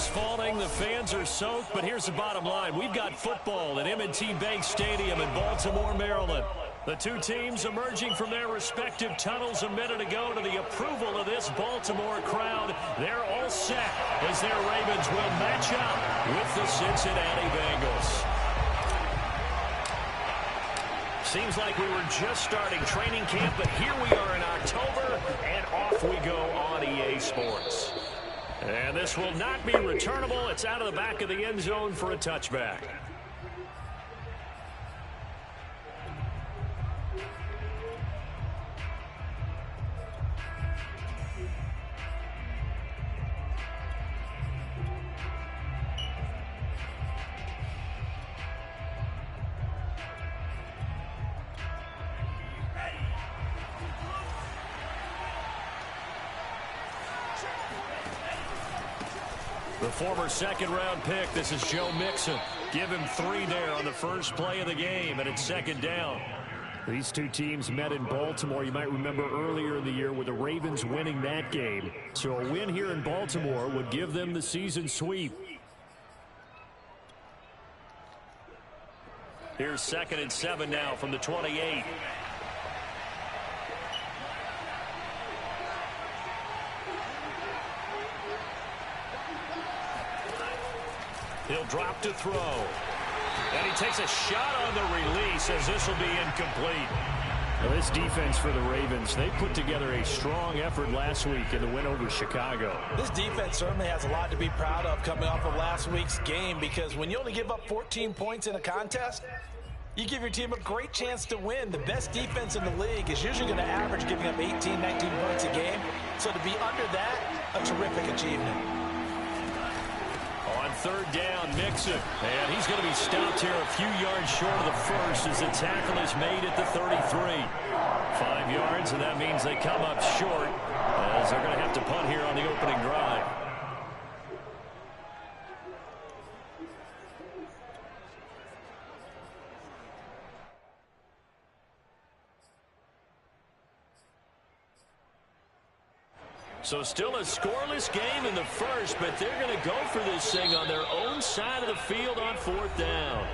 is falling. The fans are soaked, but here's the bottom line. We've got football at M&T Bank Stadium in Baltimore, Maryland. The two teams emerging from their respective tunnels a minute ago to the approval of this Baltimore crowd. They're all set as their Ravens will match up with the Cincinnati Bengals. Seems like we were just starting training camp, but here we are in October, and off we go on EA Sports. And this will not be returnable. It's out of the back of the end zone for a touchback. The former second-round pick, this is Joe Mixon. Give him 3 there on the first play of the game, and it's second down. These two teams met in Baltimore. You might remember earlier in the year with the Ravens winning that game. So a win here in Baltimore would give them the season sweep. Here's 2nd and 7 now from the 28. He'll drop to throw. And he takes a shot on the release as this will be incomplete. Now this defense for the Ravens, they put together a strong effort last week in the win over Chicago. This defense certainly has a lot to be proud of coming off of last week's game, because when you only give up 14 points in a contest, you give your team a great chance to win. The best defense in the league is usually going to average giving up 18, 19 points a game. So to be under that, a terrific achievement. On 3rd down, Mixon. And he's going to be stopped here a few yards short of the first as the tackle is made at the 33. 5 yards, and that means they come up short as they're going to have to punt here on the opening drive. So still a scoreless game in the first, but they're going to go for this thing on their own side of the field on 4th down.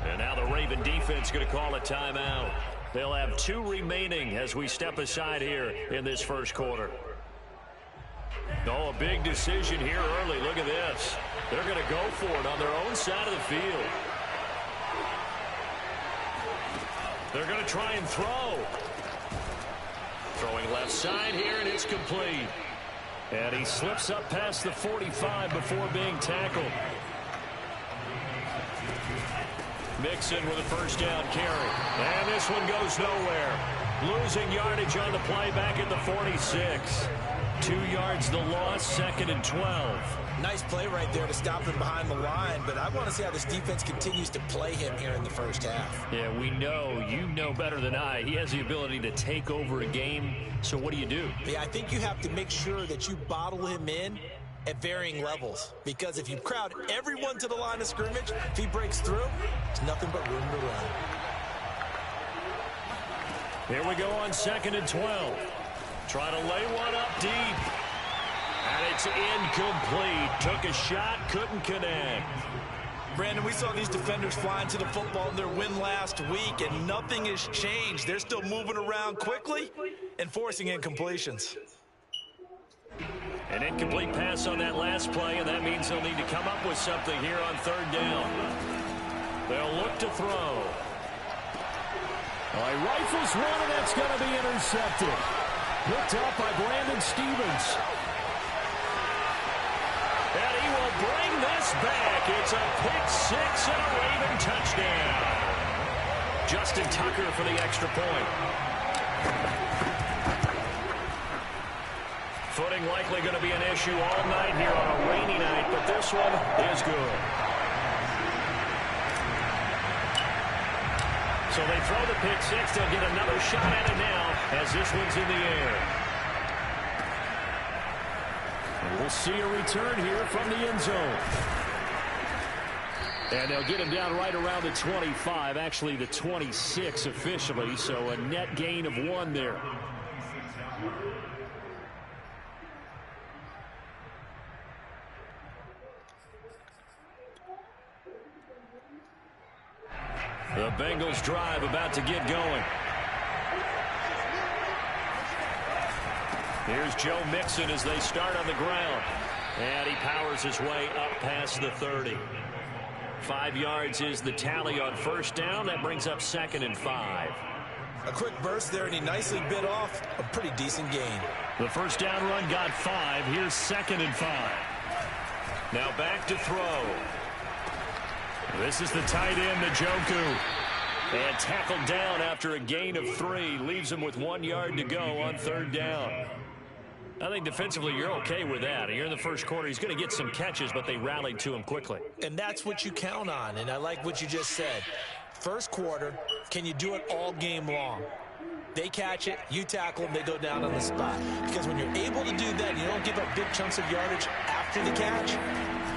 And now the Raven defense going to call a timeout. They'll have 2 remaining as we step aside here in this first quarter. Oh, a big decision here early. Look at this. They're going to go for it on their own side of the field. They're going to try and throw. Throwing left side here, and it's complete. And he slips up past the 45 before being tackled. Mixon with a first down carry. And this one goes nowhere. Losing yardage on the play back at the 46. 2 yards the loss, 2nd and 12. Nice play right there to stop him behind the line, but I want to see how this defense continues to play him here in the first half. Yeah, we know, you know better than I, he has the ability to take over a game. So what do you do? Yeah, I think you have to make sure that you bottle him in at varying levels, because if you crowd everyone to the line of scrimmage, if he breaks through, there's nothing but room to run. Here we go on 2nd and 12. Try to lay one up deep. And it's incomplete. Took a shot, couldn't connect. Brandon, we saw these defenders flying to the football in their win last week, and nothing has changed. They're still moving around quickly and forcing incompletions. An incomplete pass on that last play, and that means they'll need to come up with something here on 3rd down. They'll look to throw. He rifles one, and that's going to be intercepted. Picked up by Brandon Stevens. And he will bring this back. It's a pick-6 and a Raven touchdown. Justin Tucker for the extra point. Footing likely going to be an issue all night here on a rainy night, but this one is good. So they throw the pick-6. They'll get another shot at it now as this one's in the air. And we'll see a return here from the end zone. And they'll get him down right around the 25, actually the 26 officially, so a net gain of 1 there. The Bengals drive about to get going. Here's Joe Mixon as they start on the ground. And he powers his way up past the 30. 5 yards is the tally on first down. That brings up 2nd and 5. A quick burst there, and he nicely bit off a pretty decent gain. The first down run got 5. Here's 2nd and 5. Now back to throw. This is the tight end, Njoku. And tackled down after a gain of 3. Leaves him with 1 yard to go on third down. I think defensively you're okay with that. Here in the first quarter, he's going to get some catches, but they rallied to him quickly. And that's what you count on, and I like what you just said. First quarter, can you do it all game long? They catch it, you tackle them, they go down on the spot. Because when you're able to do that, you don't give up big chunks of yardage after the catch,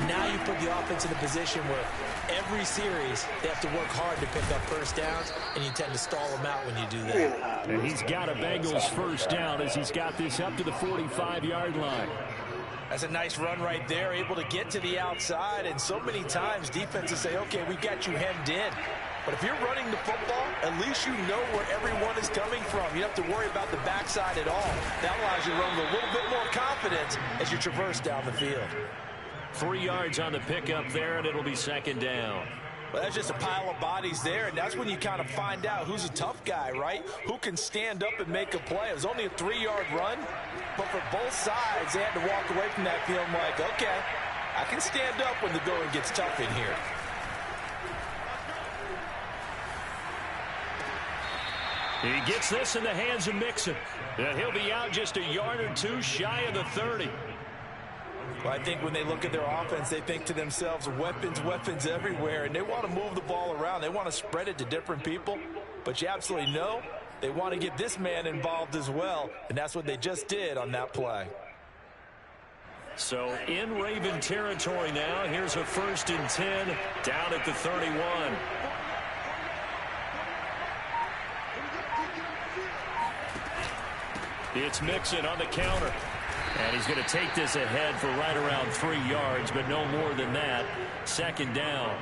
now you put the offense in a position where every series they have to work hard to pick up first downs, and you tend to stall them out when you do that. And he's got a Bengals first down as he's got this up to the 45-yard line. That's a nice run right there, able to get to the outside, and so many times defenses say, okay, we got you hemmed in. But if you're running the football, at least you know where everyone is coming from. You don't have to worry about the backside at all. That allows you to run with a little bit more confidence as you traverse down the field. 3 yards on the pickup there, and it'll be 2nd down. Well, that's just a pile of bodies there, and that's when you kind of find out who's a tough guy, right? Who can stand up and make a play. It was only a 3-yard run, but for both sides, they had to walk away from that feeling like, okay, I can stand up when the going gets tough in here. He gets this in the hands of Mixon. And he'll be out just a yard or 2 shy of the 30. Well, I think when they look at their offense, they think to themselves, weapons, weapons everywhere, and they want to move the ball around. They want to spread it to different people, but you absolutely know they want to get this man involved as well, and that's what they just did on that play. So in Raven territory now, here's a 1st and 10 down at the 31. It's Mixon on the counter. And he's going to take this ahead for right around 3 yards, but no more than that. 2nd down.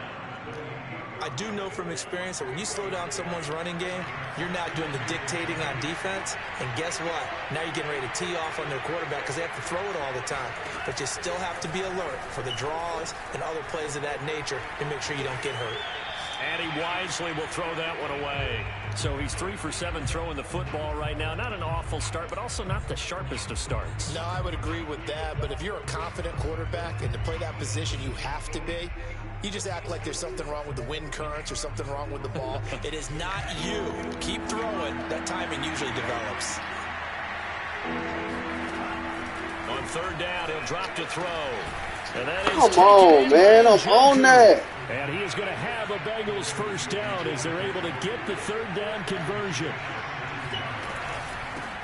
I do know from experience that when you slow down someone's running game, you're not doing the dictating on defense. And guess what? Now you're getting ready to tee off on their quarterback because they have to throw it all the time. But you still have to be alert for the draws and other plays of that nature to make sure you don't get hurt. And he wisely will throw that one away. So he's 3 for 7 throwing the football right now. Not an awful start, but also not the sharpest of starts. No, I would agree with that. But if you're a confident quarterback and to play that position you have to be, you just act like there's something wrong with the wind currents or something wrong with the ball. It is not you. Keep throwing. That timing usually develops. On 3rd down, he'll drop to throw. And that is Come on, man. I'm on that. And he is going to have a Bengals first down as they're able to get the 3rd down conversion.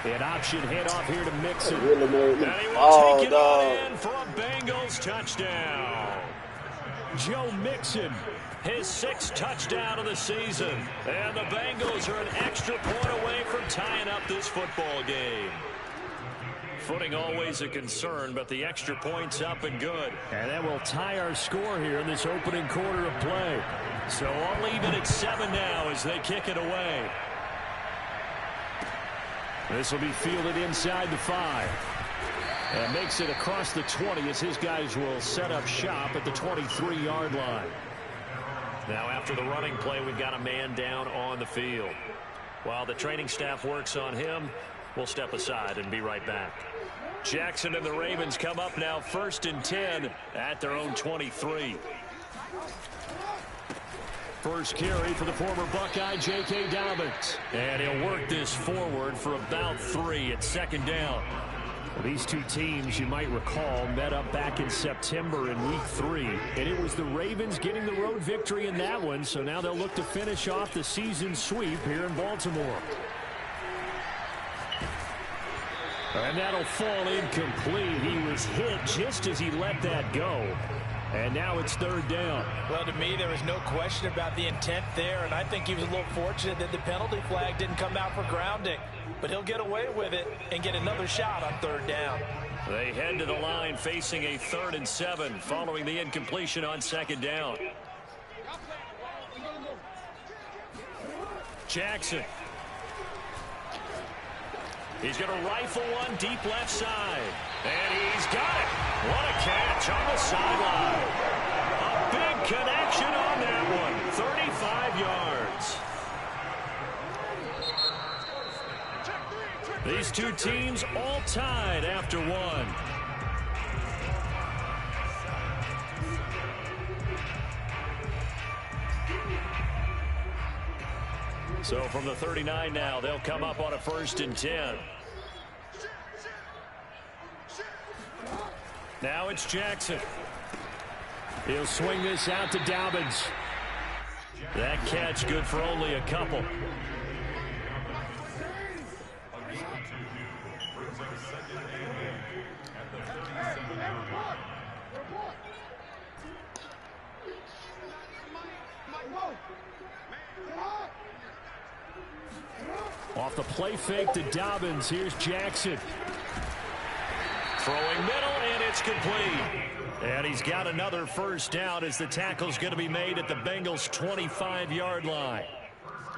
An option handoff here to Mixon. Really made me And he will fall, take it dog. on in for a Bengals touchdown. Joe Mixon, his 6th touchdown of the season. And the Bengals are an extra point away from tying up this football game. Footing always a concern, but the extra point's up and good. And that will tie our score here in this opening quarter of play. So I'll leave it at 7 now as they kick it away. This will be fielded inside the 5. And makes it across the 20 as his guys will set up shop at the 23-yard line. Now after the running play, we've got a man down on the field. While the training staff works on him, we'll step aside and be right back. Jackson and the Ravens come up now 1st and 10 at their own 23. First carry for the former Buckeye, J.K. Dobbins. And he'll work this forward for about 3 at 2nd down. Well, these two teams, you might recall, met up back in September in Week 3. And it was the Ravens getting the road victory in that one. So now they'll look to finish off the season sweep here in Baltimore. And that'll fall incomplete. He was hit just as he let that go. And now it's 3rd down. Well, to me, there was no question about the intent there, and I think he was a little fortunate that the penalty flag didn't come out for grounding. But he'll get away with it and get another shot on 3rd down. They head to the line facing a 3rd and 7 following the incompletion on 2nd down. Jackson. He's going to rifle one deep left side. And he's got it. What a catch on the sideline. A big connection on that one. 35 yards. These two teams all tied after one. So from the 39 now, they'll come up on a 1st and 10. Now it's Jackson. He'll swing this out to Dobbins. That catch good for only a couple. Off the play fake to Dobbins. Here's Jackson. Throwing middle, and it's complete. And he's got another 1st down as the tackle's going to be made at the Bengals' 25-yard line.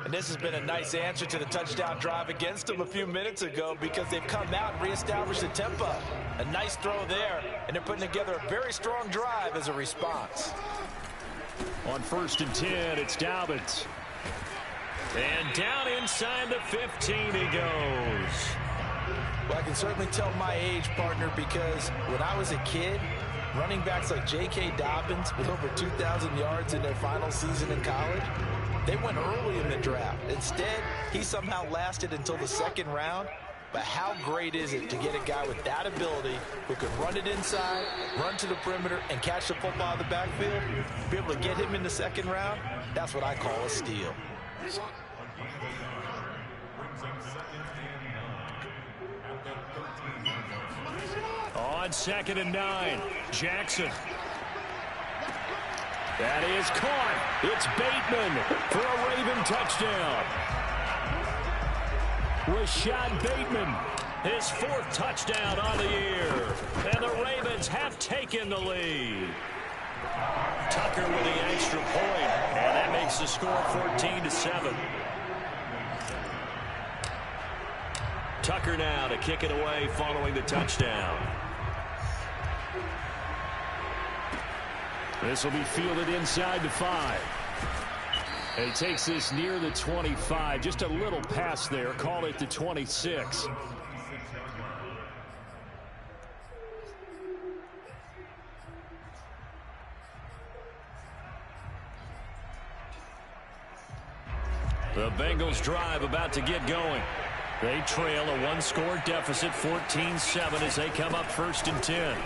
And this has been a nice answer to the touchdown drive against them a few minutes ago because they've come out and reestablished the tempo. A nice throw there, and they're putting together a very strong drive as a response. On 1st and 10, it's Dobbins. And down inside the 15 he goes. Well, I can certainly tell my age, partner, because when I was a kid, running backs like J.K. Dobbins with over 2,000 yards in their final season in college, they went early in the draft. Instead, he somehow lasted until the 2nd round. But how great is it to get a guy with that ability who can run it inside, run to the perimeter, and catch the football out of the backfield? Be able to get him in the 2nd round, that's what I call a steal. On 2nd and 9, Jackson. That is caught. It's Bateman for a Raven touchdown. Rashad Bateman, his 4th touchdown on the year. And the Ravens have taken the lead. Tucker with the extra point, and that makes the score 14-7. Tucker now to kick it away following the touchdown. This will be fielded inside the 5. And he takes this near the 25. Just a little pass there. Call it the 26. The Bengals drive about to get going. They trail a 1-score deficit, 14-7, as they come up 1st and 10.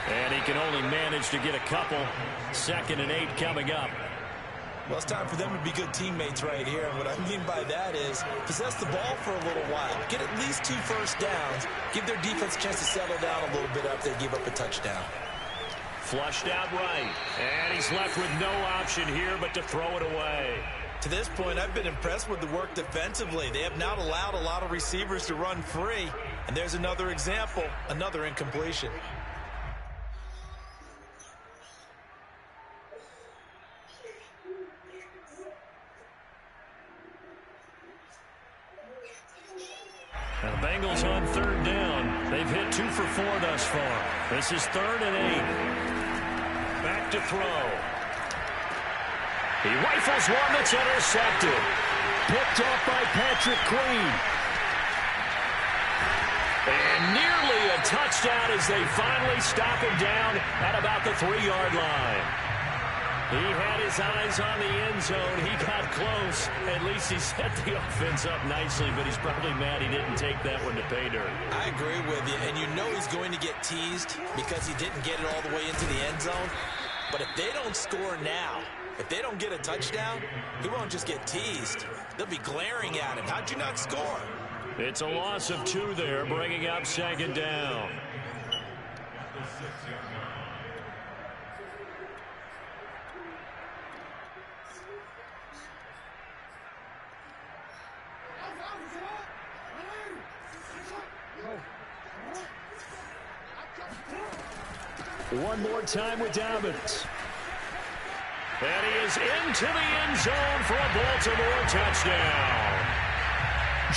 And he can only manage to get a couple. 2nd and 8 coming up. Well, it's time for them to be good teammates right here. And what I mean by that is possess the ball for a little while. Get at least 2 first downs. Give their defense a chance to settle down a little bit after they give up a touchdown. Flushed out right. And he's left with no option here but to throw it away. To this point, I've been impressed with the work defensively. They have not allowed a lot of receivers to run free. And there's another example, another incompletion. And the Bengals on 3rd down. They've hit 2 for 4 thus far. This is 3rd and 8. Back to throw. He rifles one that's intercepted. Picked off by Patrick Queen. And nearly a touchdown as they finally stop him down at about the 3-yard line. He had his eyes on the end zone. He got close. At least he set the offense up nicely, but he's probably mad he didn't take that one to pay dirt. I agree with you, and you know he's going to get teased because he didn't get it all the way into the end zone. But if they don't score now, if they don't get a touchdown, he won't just get teased. They'll be glaring at him. How'd you not score? It's a loss of 2 there, bringing up 2nd down. One more time with Dobbins. And he is into the end zone for a Baltimore touchdown.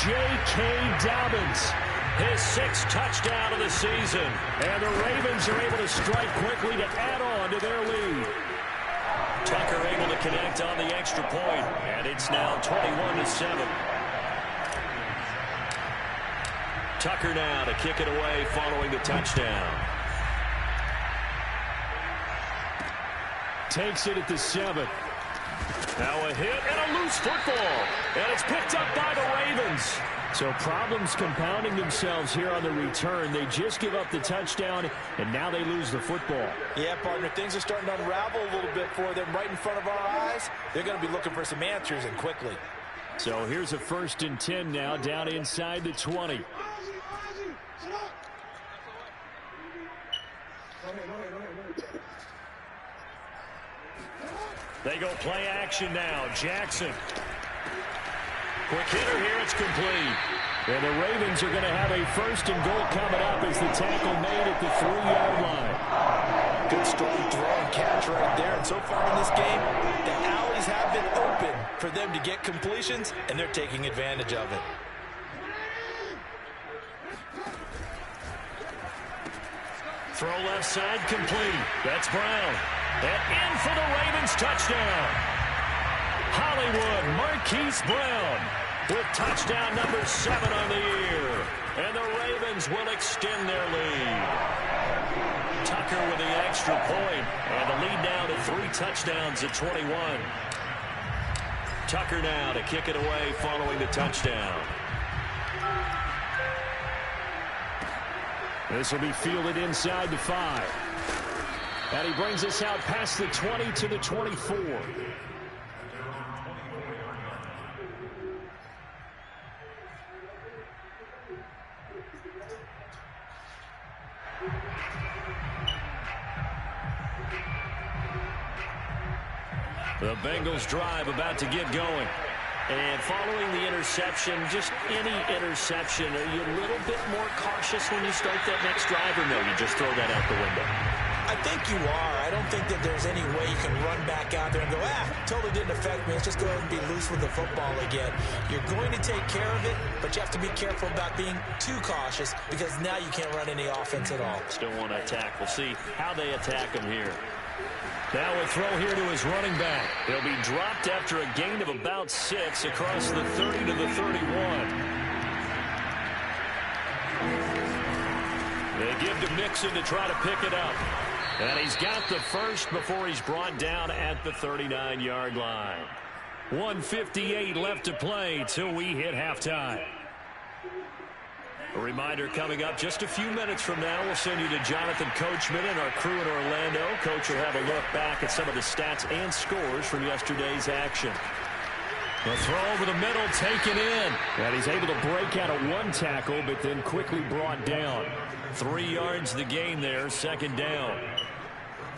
J.K. Dobbins, his 6th touchdown of the season. And the Ravens are able to strike quickly to add on to their lead. Tucker able to connect on the extra point, and it's now 21-7. Tucker now to kick it away following the touchdown. Takes it at the 7. Now a hit and a loose football, and it's picked up by the Ravens. So problems compounding themselves here on the return. They just give up the touchdown, and now they lose the football. Yeah, partner, things are starting to unravel a little bit for them right in front of our eyes. They're going to be looking for some answers, and quickly. So here's a 1st and 10 now, down inside the 20. They go play action now. Jackson. Quick hitter here. It's complete. And the Ravens are going to have a 1st and goal coming up as the tackle made at the 3-yard line. Good strong throw and catch right there. And so far in this game, the alleys have been open for them to get completions, and they're taking advantage of it. Throw left side complete. That's Brown. And in for the Ravens touchdown. Hollywood Marquise Brown with touchdown number 7 on the year. And the Ravens will extend their lead. Tucker with the extra point. And the lead now to 3 touchdowns at 21. Tucker now to kick it away following the touchdown. This will be fielded inside the 5. And he brings us out past the 20 to the 24. The Bengals drive about to get going. And following the interception, just any interception, are you a little bit more cautious when you start that next drive, or no, you just throw that out the window? I think you are. I don't think that there's any way you can run back out there and go, totally didn't affect me. Let's just go ahead and be loose with the football again. You're going to take care of it, but you have to be careful about being too cautious because now you can't run any offense at all. Still want to attack. We'll see how they attack him here. Now a throw here to his running back. He'll be dropped after a gain of about 6 across the 30 to the 31. They give to Mixon to try to pick it up. And he's got the first before he's brought down at the 39-yard line. 1:58 left to play till we hit halftime. A reminder coming up just a few minutes from now. We'll send you to Jonathan Coachman and our crew in Orlando. Coach will have a look back at some of the stats and scores from yesterday's action. The throw over the middle taken in. And he's able to break out of 1 tackle, but then quickly brought down. 3 yards the gain there, 2nd down.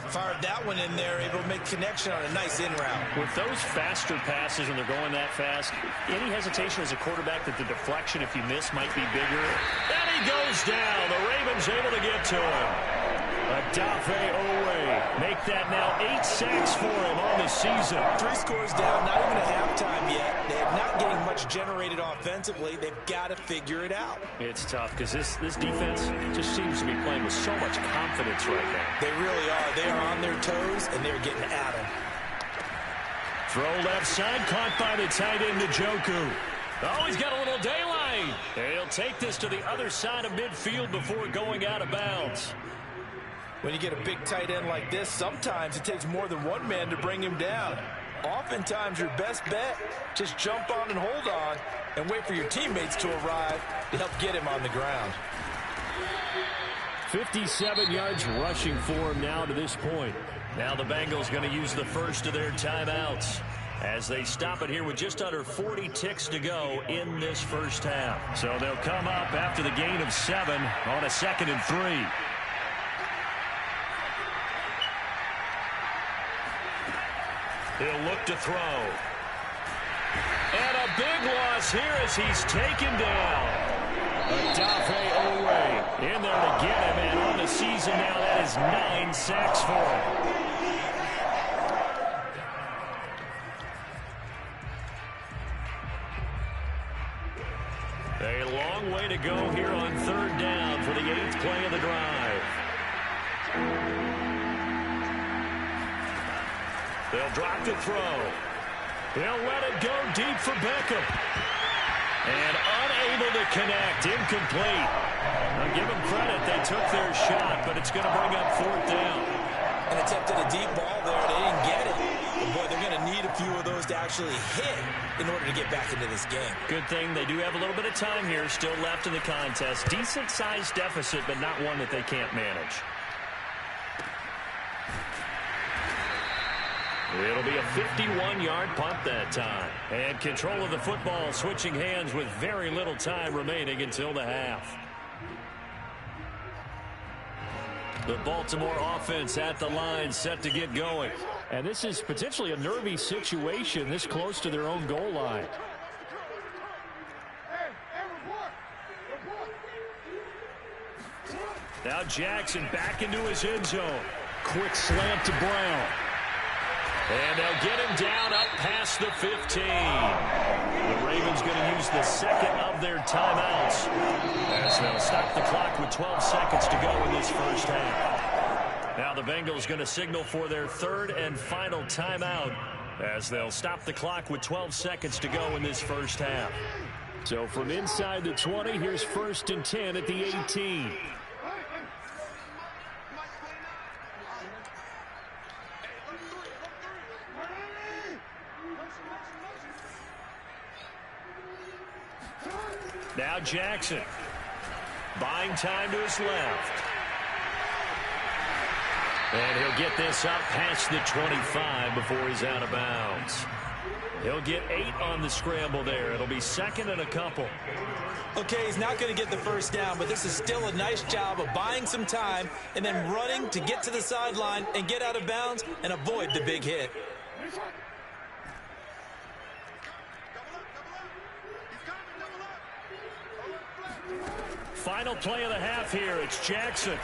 Fired that one in there, able to make connection on a nice in route. With those faster passes when they're going that fast, any hesitation as a quarterback that the deflection, if you miss, might be bigger. And he goes down. The Ravens able to get to him. Adafe Owe. Make that now 8 sacks for him on the season. 3 scores down, not even a halftime yet. They're not getting much generated offensively. They've got to figure it out. It's tough because this defense just seems to be playing with so much confidence right now. They really are. They are on their toes, and they're getting at them. Throw left side, caught by the tight end, Njoku. Oh, he's got a little daylight. He'll take this to the other side of midfield before going out of bounds. When you get a big tight end like this, sometimes it takes more than one man to bring him down. Oftentimes, your best bet, just jump on and hold on and wait for your teammates to arrive to help get him on the ground. 57 yards rushing for him now to this point. Now the Bengals going to use the first of their timeouts as they stop it here with just under 40 ticks to go in this first half. So they'll come up after the gain of 7 on a 2nd and 3. He'll look to throw. And a big loss here as he's taken down. Adafe Owe in there to get him, and on the season now that is 9 sacks for him. go here on 3rd down for the 8th play of the drive. They'll drop to throw. They'll let it go deep for Beckham. And unable to connect. Incomplete. I'll give them credit. They took their shot, but it's going to bring up 4th down. And attempted a deep ball there. They didn't get it. But boy, they're going to need a few of those to actually hit in order to get back into this game. Good thing they do have a little bit of time here still left in the contest. Decent-sized deficit, but not one that they can't manage. It'll be a 51-yard punt that time. And control of the football switching hands with very little time remaining until the half. The Baltimore offense at the line set to get going. And this is potentially a nervy situation this close to their own goal line. Now Jackson back into his end zone. Quick slant to Brown. And they'll get him down up past the 15. The Ravens going to use the second of their timeouts as they'll stop the clock with 12 seconds to go in this first half. Now the Bengals going to signal for their 3rd and final timeout as they'll stop the clock with 12 seconds to go in this first half. So from inside the 20, here's 1st and 10 at the 18. Now Jackson, buying time to his left. And he'll get this up past the 25 before he's out of bounds. He'll get 8 on the scramble there. It'll be 2nd and a couple. Okay, he's not going to get the first down, but this is still a nice job of buying some time and then running to get to the sideline and get out of bounds and avoid the big hit. Final play of the half here. It's Jackson.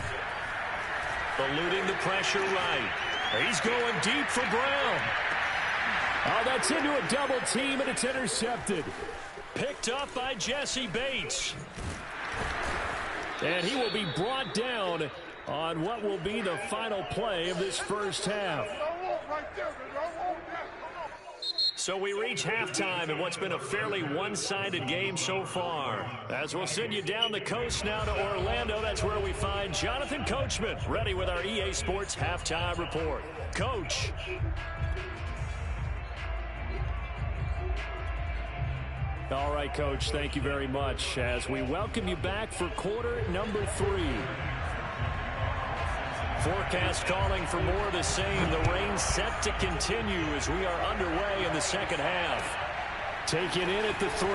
Eluding the pressure right. He's going deep for Brown. Oh, that's into a double team, and it's intercepted. Picked up by Jesse Bates. And he will be brought down on what will be the final play of this first half. So we reach halftime in what's been a fairly one-sided game so far. As we'll send you down the coast now to Orlando, that's where we find Jonathan Coachman, ready with our EA Sports Halftime Report. Coach. All right, Coach, thank you very much as we welcome you back for quarter number 3. Forecast calling for more of the same. The rain set to continue as we are underway in the second half. Take it in at the 3.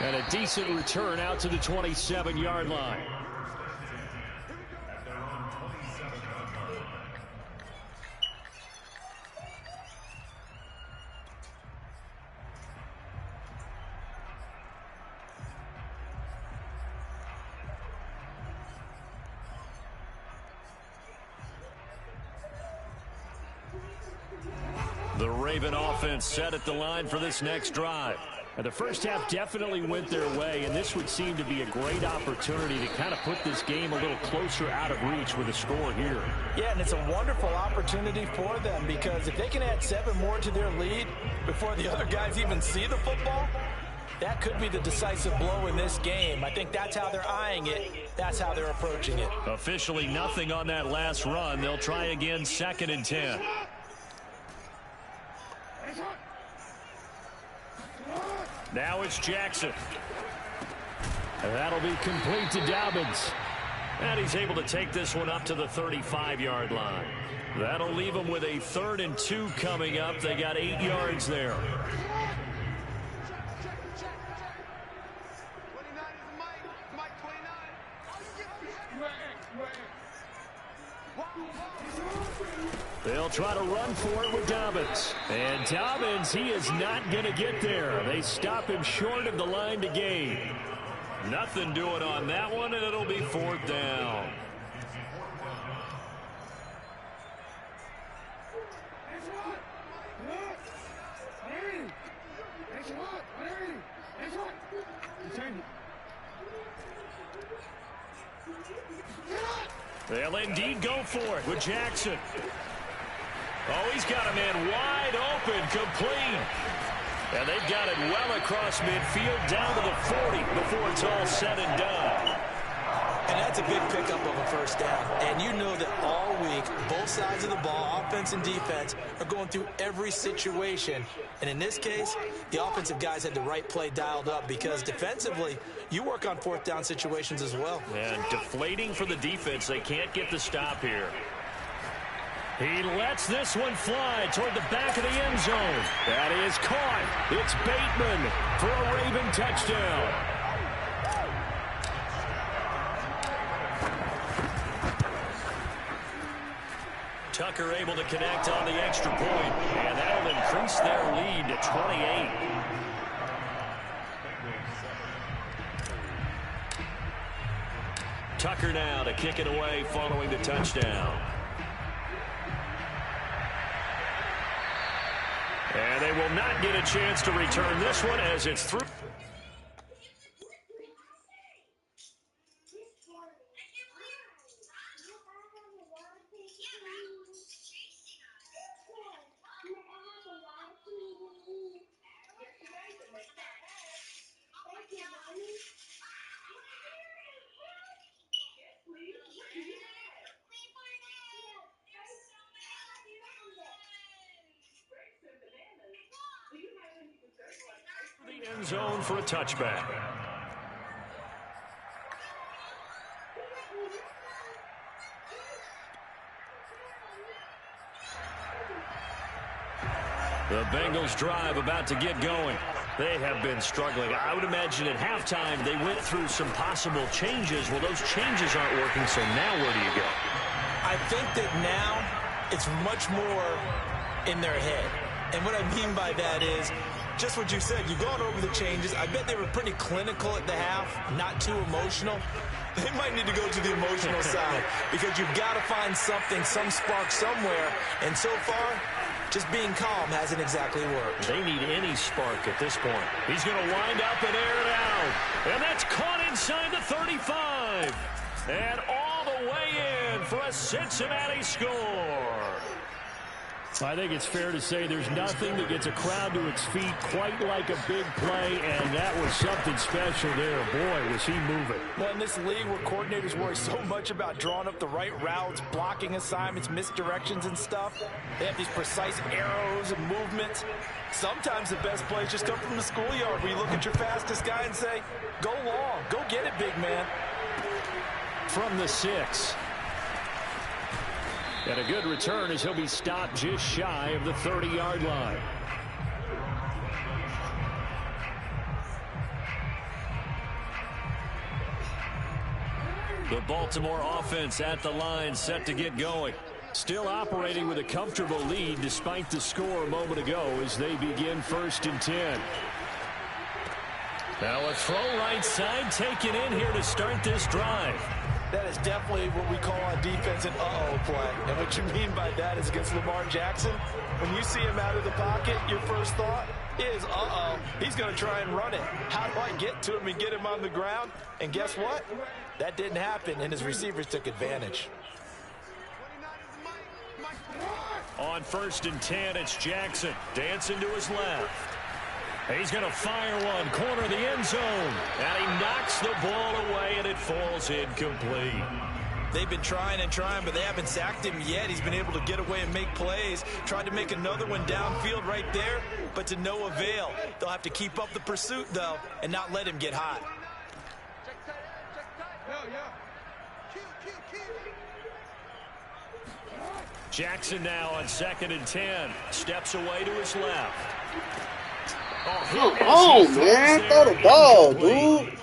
And a decent return out to the 27-yard line. The Raven offense set at the line for this next drive. And the first half definitely went their way, and this would seem to be a great opportunity to kind of put this game a little closer out of reach with a score here. Yeah, and it's a wonderful opportunity for them because if they can add 7 more to their lead before the other guys even see the football, that could be the decisive blow in this game. I think that's how they're eyeing it. That's how they're approaching it. Officially nothing on that last run. They'll try again 2nd and 10. Now it's Jackson. And that'll be complete to Dobbins. And he's able to take this one up to the 35-yard line. That'll leave them with a 3rd and 2 coming up. They got 8 yards there. They'll try to run for it with Dobbins. And Dobbins, he is not going to get there. They stop him short of the line to gain. Nothing doing on that one, and it'll be 4th down. They'll indeed go for it with Jackson. Oh, he's got a man wide open, complete. And they've got it well across midfield down to the 40 before it's all said and done. And that's a big pickup of a first down. And you know that all week, both sides of the ball, offense and defense, are going through every situation. And in this case, the offensive guys had the right play dialed up because defensively, you work on fourth down situations as well. And deflating for the defense. They can't get the stop here. He lets this one fly toward the back of the end zone. That is caught. It's Bateman for a Raven touchdown. Tucker able to connect on the extra point, and that'll increase their lead to 28. Tucker now to kick it away following the touchdown. And they will not get a chance to return this one as it's through. The end zone for a touchback. The Bengals drive about to get going. They have been struggling. I would imagine at halftime they went through some possible changes. Well, those changes aren't working, so now where do you go? I think that now it's much more in their head. And what I mean by that is just what you said. You've gone over the changes. I bet they were pretty clinical at the half, not too emotional. They might need to go to the emotional side because you've got to find something, some spark somewhere. And so far, just being calm hasn't exactly worked. They need any spark at this point. He's going to wind up and air it out. And that's caught inside the 35. And all the way in for a Cincinnati score. I think it's fair to say there's nothing that gets a crowd to its feet quite like a big play, and that was something special there. Boy, was he moving. Well, in this league where coordinators worry so much about drawing up the right routes, blocking assignments, misdirections and stuff, they have these precise arrows and movements. Sometimes the best plays just come from the schoolyard where you look at your fastest guy and say, go long, go get it, big man. From the 6. And a good return as he'll be stopped just shy of the 30-yard line. The Baltimore offense at the line set to get going. Still operating with a comfortable lead despite the score a moment ago as they begin 1st and 10. Now a throw right side taken in here to start this drive. That is definitely what we call on defense an uh-oh play. And what you mean by that is against Lamar Jackson, when you see him out of the pocket, your first thought is, uh-oh, he's going to try and run it. How do I get to him and get him on the ground? And guess what? That didn't happen, and his receivers took advantage. On 1st and 10, it's Jackson dancing to his left. He's going to fire one, corner of the end zone. And he knocks the ball away, and it falls incomplete. They've been trying and trying, but they haven't sacked him yet. He's been able to get away and make plays. Tried to make another one downfield right there, but to no avail. They'll have to keep up the pursuit, though, and not let him get hot. Jackson now on 2nd and 10. Steps away to his left. Come on, man. Throw the ball, dude.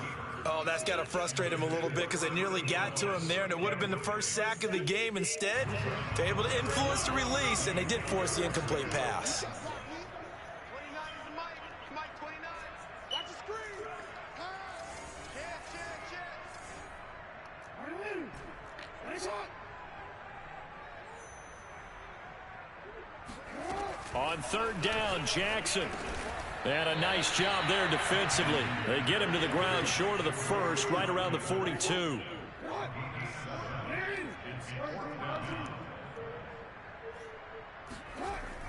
Oh, that's got to frustrate him a little bit because they nearly got to him there, and it would have been the first sack of the game. Instead, they're able to influence the release, and they did force the incomplete pass. On 3rd down, Jackson. And a nice job there defensively. They get him to the ground short of the 1st, right around the 42.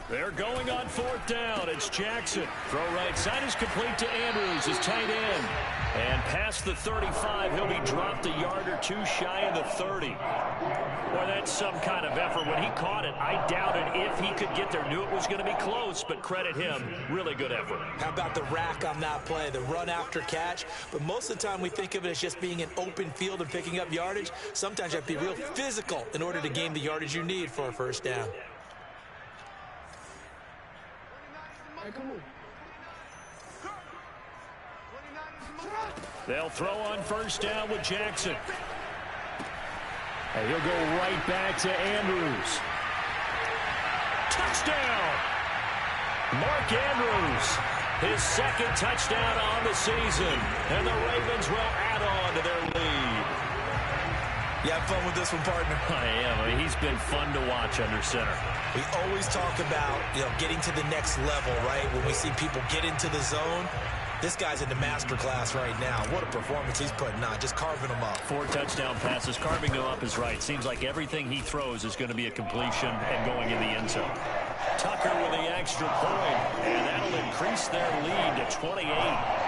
They're going on 4th down. It's Jackson. Throw right side is complete to Andrews, his tight end. And past the 35, he'll be dropped a yard or two shy of the 30. Boy, that's some kind of effort. When he caught it, I doubted if he could get there. Knew it was going to be close, but credit him. Really good effort. How about the rack on that play, the run after catch? But most of the time we think of it as just being an open field and picking up yardage. Sometimes you have to be real physical in order to gain the yardage you need for a first down. They'll throw on 1st down with Jackson. And he'll go right back to Andrews. Touchdown! Mark Andrews, his 2nd touchdown on the season. And the Ravens will add on to their lead. You have fun with this one, partner? I am. I mean, he's been fun to watch under center. We always talk about, getting to the next level, right? When we see people get into the zone, this guy's in the master class right now. What a performance he's putting on, just carving them up. 4 touchdown passes. Carving them up is right. Seems like everything he throws is going to be a completion and going in the end zone. Tucker with the extra point, and that'll increase their lead to 28.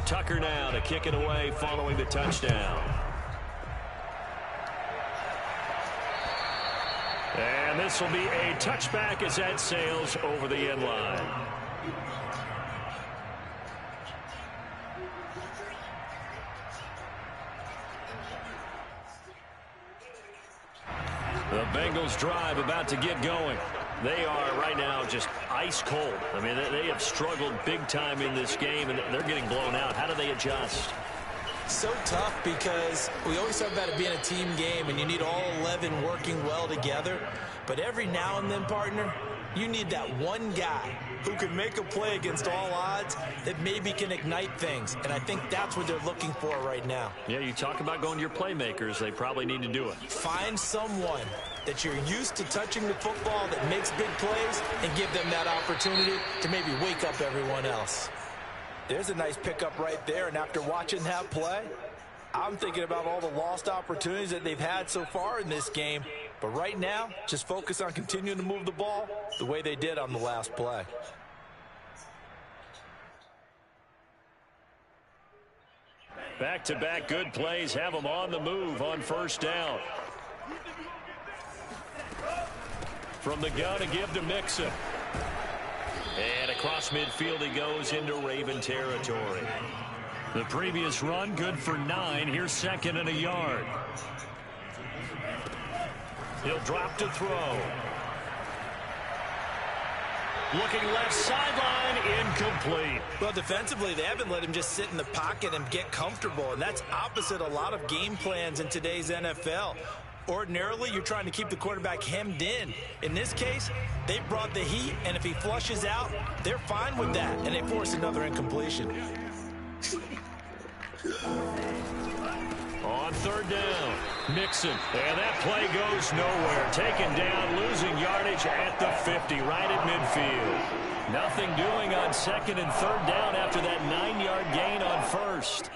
Tucker now to kick it away following the touchdown. And this will be a touchback as that sails over the end line. The Bengals drive about to get going. They are right now just ice cold. I mean, they have struggled big time in this game, and they're getting blown out. How do they adjust? So tough because we always talk about it being a team game, and you need all 11 working well together. But every now and then, partner, you need that one guy who can make a play against all odds that maybe can ignite things. And I think that's what they're looking for right now. Yeah, you talk about going to your playmakers. They probably need to do it. Find someone that you're used to touching the football that makes big plays and give them that opportunity to maybe wake up everyone else. There's a nice pickup right there, and after watching that play, I'm thinking about all the lost opportunities that they've had so far in this game. But right now, just focus on continuing to move the ball the way they did on the last play. Back-to-back good plays have them on the move on 1st down. From the gun to give to Mixon. And across midfield he goes into Raven territory. The previous run good for 9. Here's 2nd and a yard. He'll drop to throw. Looking left sideline, incomplete. Well, defensively, they haven't let him just sit in the pocket and get comfortable, and that's opposite a lot of game plans in today's NFL. Ordinarily, you're trying to keep the quarterback hemmed in. In this case, they brought the heat, and if he flushes out, they're fine with that, and they force another incompletion. On 3rd down, Mixon. And that play goes nowhere. Taken down, losing yardage at the 50, right at midfield. Nothing doing on 2nd and 3rd down after that 9-yard gain on 1st.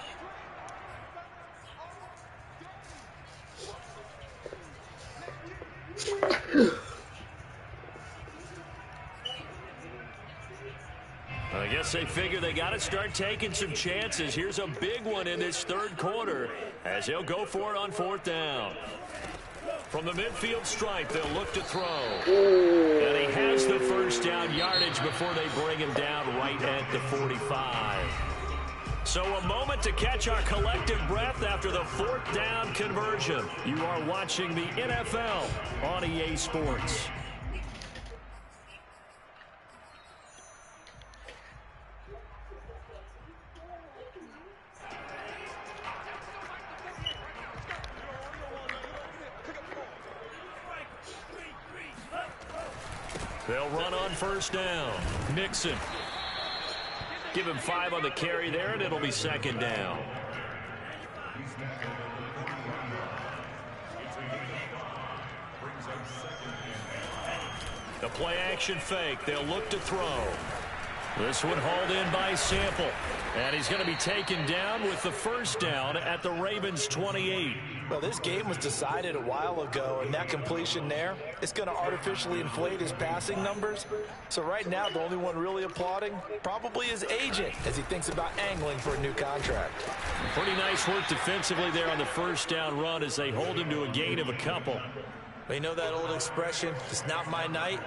I guess they figure they got to start taking some chances. Here's a big one in this 3rd quarter as they'll go for it on 4th down. From the midfield stripe, they'll look to throw. And he has the 1st down yardage before they bring him down right at the 45. So a moment to catch our collective breath after the 4th down conversion. You are watching the NFL on EA Sports. They'll run on 1st down. Mixon. Give him 5 on the carry there, and it'll be 2nd down. The play action fake. They'll look to throw. This one hauled in by Sample. And he's going to be taken down with the first down at the Ravens' 28. Well, this game was decided a while ago, and that completion there, it's going to artificially inflate his passing numbers. So right now, the only one really applauding probably his agent as he thinks about angling for a new contract. Pretty nice work defensively there on the first down run as they hold him to a gain of a couple. Well, you know that old expression, it's not my night.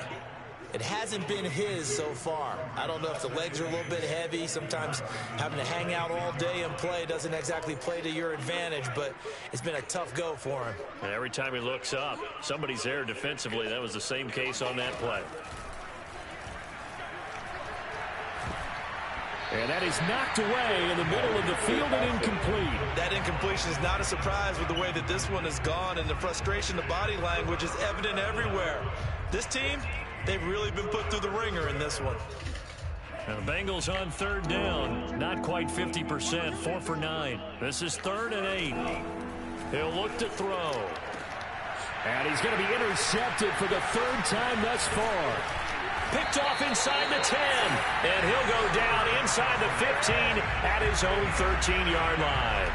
It hasn't been his so far. I don't know if the legs are a little bit heavy. Sometimes having to hang out all day and play doesn't exactly play to your advantage, but it's been a tough go for him. And every time he looks up, somebody's there defensively. That was the same case on that play. And that is knocked away in the middle of the field and incomplete. That incompletion is not a surprise with the way that this one has gone, and the frustration, the body language is evident everywhere. This team, they've really been put through the ringer in this one. And the Bengals on third down. Not quite 50%, 4 for 9. This is 3rd and 8. He'll look to throw. And he's going to be intercepted for the 3rd time thus far. Picked off inside the 10. And he'll go down inside the 15 at his own 13-yard line.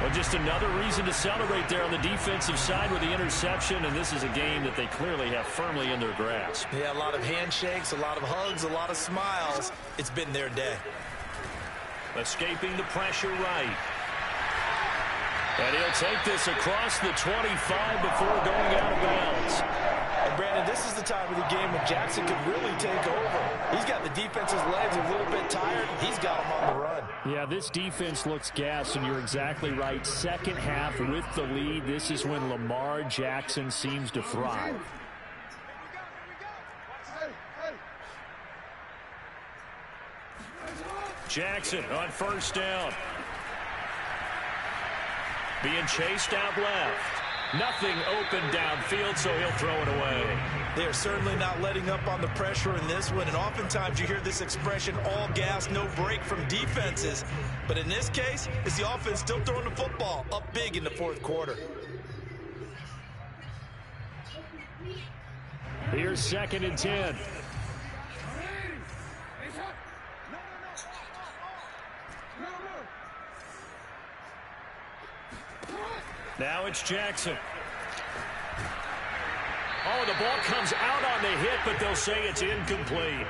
Well, just another reason to celebrate there on the defensive side with the interception, and this is a game that they clearly have firmly in their grasp. Yeah, a lot of handshakes, a lot of hugs, a lot of smiles. It's been their day. Escaping the pressure right. And he'll take this across the 25 before going out of bounds. And Brandon, this is the time of the game when Jackson could really take over. He's got the defense's legs a little bit tired. He's got them on the run. Yeah, this defense looks gassed, and you're exactly right. Second half with the lead, this is when Lamar Jackson seems to thrive. Jackson on first down. Being chased out left. Nothing open downfield, so he'll throw it away. They are certainly not letting up on the pressure in this one, and oftentimes you hear this expression, all gas, no break from defenses. But in this case, it's the offense still throwing the football up big in the 4th quarter. Here's 2nd and 10. Now it's Jackson. Oh, the ball comes out on the hit, but they'll say it's incomplete.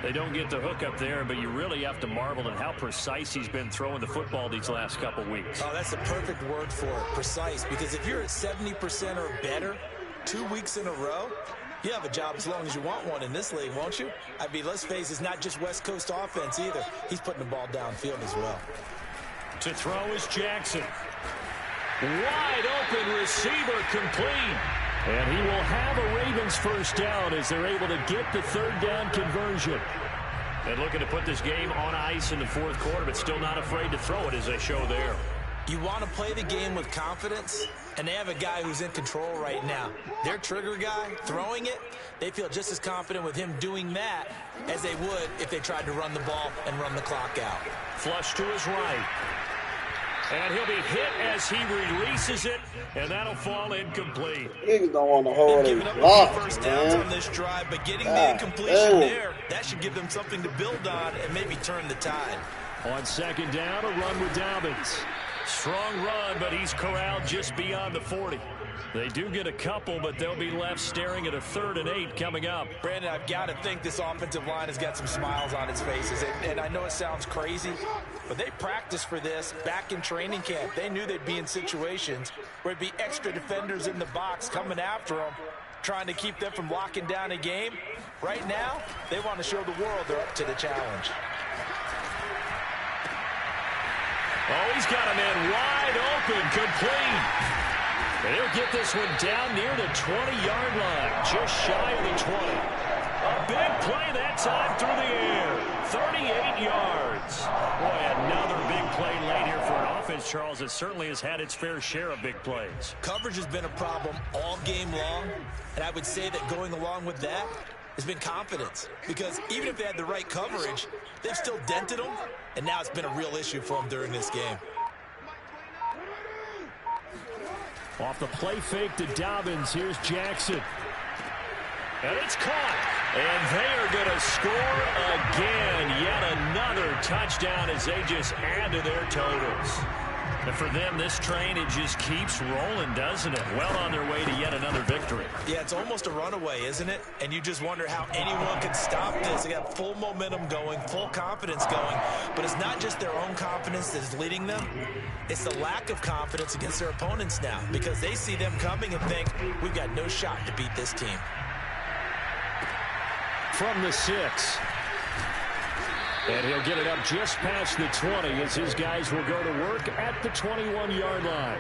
They don't get the hook up there, but you really have to marvel at how precise he's been throwing the football these last couple weeks. Oh, that's the perfect word for it, precise, because if you're at 70% or better 2 weeks in a row, you have a job as long as you want one in this league, won't you? I mean, let's face it, it's not just West Coast offense either. He's putting the ball downfield as well. To throw is Jackson. Wide open receiver complete. And he will have a Ravens first down as they're able to get the 3rd down conversion. And looking to put this game on ice in the 4th quarter, but still not afraid to throw it as they show there. You want to play the game with confidence, and they have a guy who's in control right now. Their trigger guy, throwing it, they feel just as confident with him doing that as they would if they tried to run the ball and run the clock out. Flush to his right. And he'll be hit as he releases it, and that'll fall incomplete. Niggas don't want to hold They've it. given up first downs on this drive, but getting the incompletion there, that should give them something to build on and maybe turn the tide. On 2nd down, a run with Dobbins. Strong run, but he's corralled just beyond the 40. They do get a couple, but they'll be left staring at a 3rd and 8 coming up. Brandon, I've got to think this offensive line has got some smiles on its faces. And I know it sounds crazy, but they practiced for this back in training camp. They knew they'd be in situations where it'd be extra defenders in the box coming after them, trying to keep them from locking down a game. Right now, they want to show the world they're up to the challenge. Oh, he's got a man wide open, complete. And he'll get this one down near the 20-yard line, just shy of the 20. A big play that time through the air, 38 yards. Boy, another big play late here for an offense, Charles, that certainly has had its fair share of big plays. Coverage has been a problem all game long, and I would say that going along with that has been confidence, because even if they had the right coverage, they've still dented them, and now it's been a real issue for them during this game. Off the play fake to Dobbins, here's Jackson. And it's caught. And they are going to score again. Yet another touchdown as they just add to their totals. And for them, this train, it just keeps rolling, doesn't it? Well on their way to yet another victory. Yeah, it's almost a runaway, isn't it? And you just wonder how anyone can stop this. They got full momentum going, full confidence going. But it's not just their own confidence that is leading them. It's the lack of confidence against their opponents now, because they see them coming and think, we've got no shot to beat this team. From the 6. And he'll get it up just past the 20 as his guys will go to work at the 21-yard line.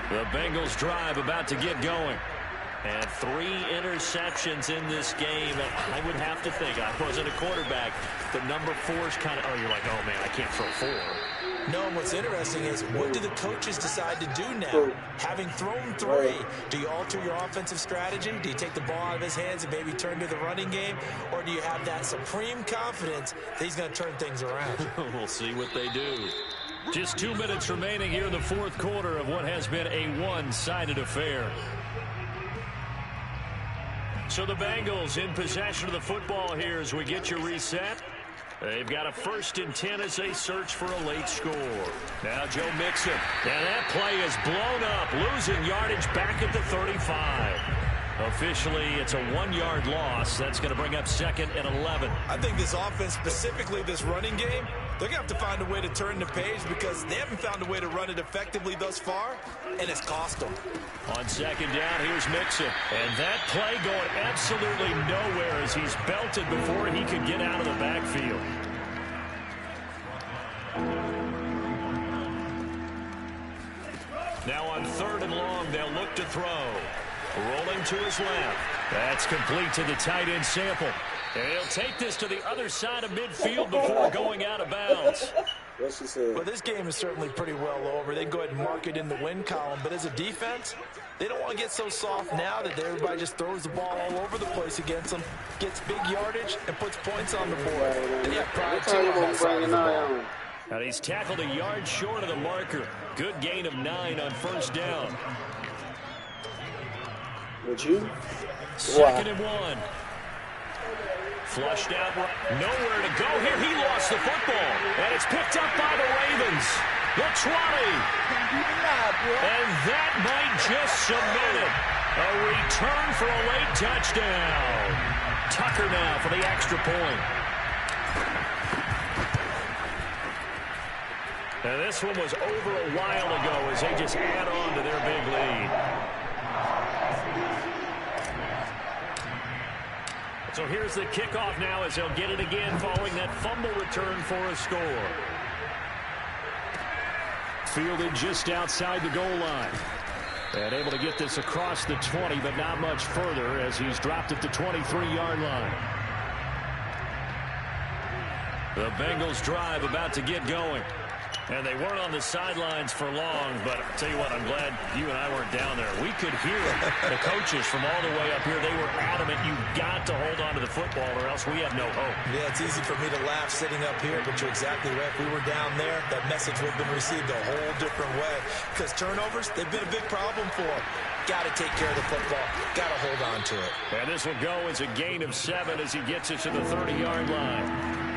The Bengals drive about to get going. And 3 interceptions in this game. And I would have to think, I wasn't a quarterback, the number 4 is kind of, you're like, oh, man, I can't throw 4. No, and what's interesting is, what do the coaches decide to do now? Having thrown 3, do you alter your offensive strategy? Do you take the ball out of his hands and maybe turn to the running game? Or do you have that supreme confidence that he's going to turn things around? We'll see what they do. Just 2 minutes remaining here in the 4th quarter of what has been a one-sided affair. So the Bengals in possession of the football here as we get you reset. They've got a 1st and 10 as they search for a late score. Now Joe Mixon. And that play is blown up, losing yardage back at the 35. Officially, it's a 1-yard loss. That's going to bring up 2nd and 11. I think this offense, specifically this running game, they're going to have to find a way to turn the page because they haven't found a way to run it effectively thus far, and it's cost them. On 2nd down, here's Mixon. And that play going absolutely nowhere as he's belted before he could get out of the backfield. Now on 3rd and long, they'll look to throw. Rolling to his left. That's complete to the tight end Sample. And he'll take this to the other side of midfield before going out of bounds. Well, this game is certainly pretty well over. They can go ahead and mark it in the win column. But as a defense, they don't want to get so soft now that everybody just throws the ball all over the place against them, gets big yardage, and puts points on the board. They have pride too on that side of the ball. And he's tackled a yard short of the marker. Good gain of 9 on 1st down. Would you? 2nd and 1. Flushed out. Nowhere to go here. He lost the football. And it's picked up by the Ravens. The 20. And that might just cement it. A return for a late touchdown. Tucker now for the extra point. And this one was over a while ago as they just add on to their big lead. So here's the kickoff now as they'll get it again following that fumble return for a score. Fielded just outside the goal line. And able to get this across the 20, but not much further as he's dropped at the 23-yard line. The Bengals drive about to get going. And they weren't on the sidelines for long, but I'll tell you what, I'm glad you and I weren't down there. We could hear the coaches from all the way up here. They were adamant, you've got to hold on to the football or else we have no hope. Yeah, it's easy for me to laugh sitting up here, but you're exactly right. If we were down there, that message would have been received a whole different way. Because turnovers, they've been a big problem for them. Got to take care of the football. Got to hold on to it. And this will go as a gain of 7 as he gets it to the 30-yard line.